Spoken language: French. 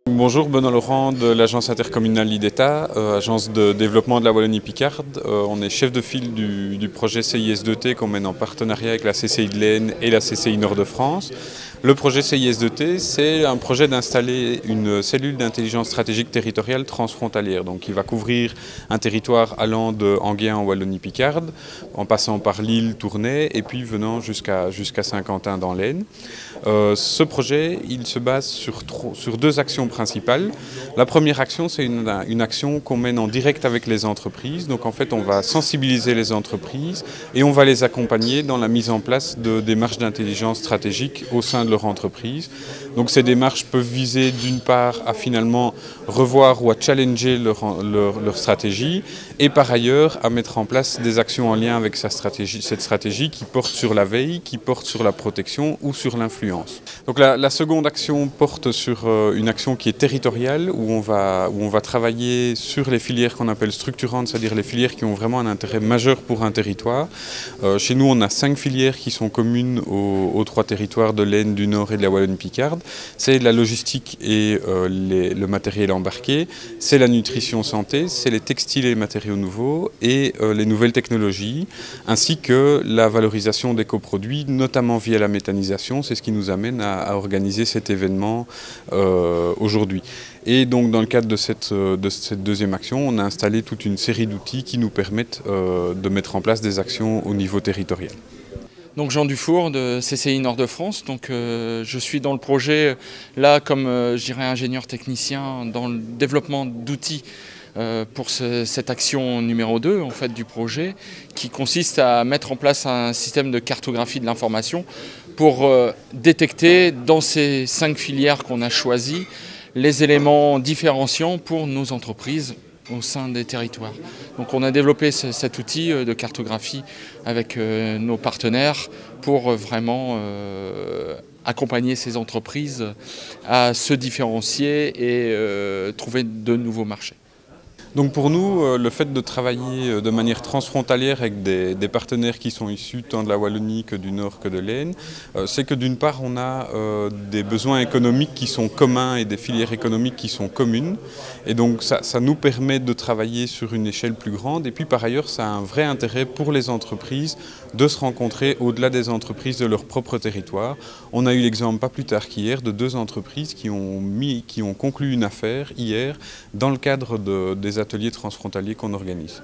Bonjour, Benoît Laurent de l'agence intercommunale IDETA, agence de développement de la Wallonie-Picarde. On est chef de file du projet CIS2T qu'on mène en partenariat avec la CCI de l'Aisne et la CCI Nord de France. Le projet CIS2T, c'est un projet d'installer une cellule d'intelligence stratégique territoriale transfrontalière. Donc, il va couvrir un territoire allant de Enghien en Wallonie-Picarde, en passant par Lille, Tournai et puis venant jusqu'à Saint-Quentin dans l'Aisne. Ce projet, il se base sur deux actions principales. La première action, c'est une action qu'on mène en direct avec les entreprises. Donc en fait, on va sensibiliser les entreprises et on va les accompagner dans la mise en place de démarches d'intelligence stratégique au sein de leur entreprise. Donc ces démarches peuvent viser d'une part à finalement revoir ou à challenger leur stratégie et par ailleurs à mettre en place des actions en lien avec cette stratégie qui porte sur la veille, qui porte sur la protection ou sur l'influence. Donc la seconde action porte sur une action qui est territoriale où on va travailler sur les filières qu'on appelle structurantes, c'est-à-dire les filières qui ont vraiment un intérêt majeur pour un territoire. Chez nous, on a 5 filières qui sont communes aux 3 territoires de l'Aisne, du Nord et de la Wallonie-Picarde. C'est la logistique et le matériel embarqué, c'est la nutrition santé, c'est les textiles et les matériaux nouveaux et les nouvelles technologies, ainsi que la valorisation des coproduits, notamment via la méthanisation. C'est ce qui nous amène à organiser cet événement aujourd'hui. Et donc dans le cadre de cette deuxième action, on a installé toute une série d'outils qui nous permettent de mettre en place des actions au niveau territorial. Donc Jean Dufour de CCI Nord de France, donc, je suis dans le projet là comme je dirais ingénieur technicien dans le développement d'outils pour cette action numéro 2 en fait, du projet qui consiste à mettre en place un système de cartographie de l'information pour détecter dans ces 5 filières qu'on a choisies les éléments différenciants pour nos entreprises au sein des territoires. Donc on a développé cet outil de cartographie avec nos partenaires pour vraiment accompagner ces entreprises à se différencier et trouver de nouveaux marchés. Donc pour nous, le fait de travailler de manière transfrontalière avec des partenaires qui sont issus tant de la Wallonie que du Nord que de l'Aisne, c'est que d'une part on a des besoins économiques qui sont communs et des filières économiques qui sont communes. Et donc ça nous permet de travailler sur une échelle plus grande. Et puis par ailleurs, ça a un vrai intérêt pour les entreprises de se rencontrer au-delà des entreprises de leur propre territoire. On a eu l'exemple pas plus tard qu'hier de 2 entreprises qui ont conclu une affaire hier dans le cadre des ateliers transfrontaliers qu'on organise.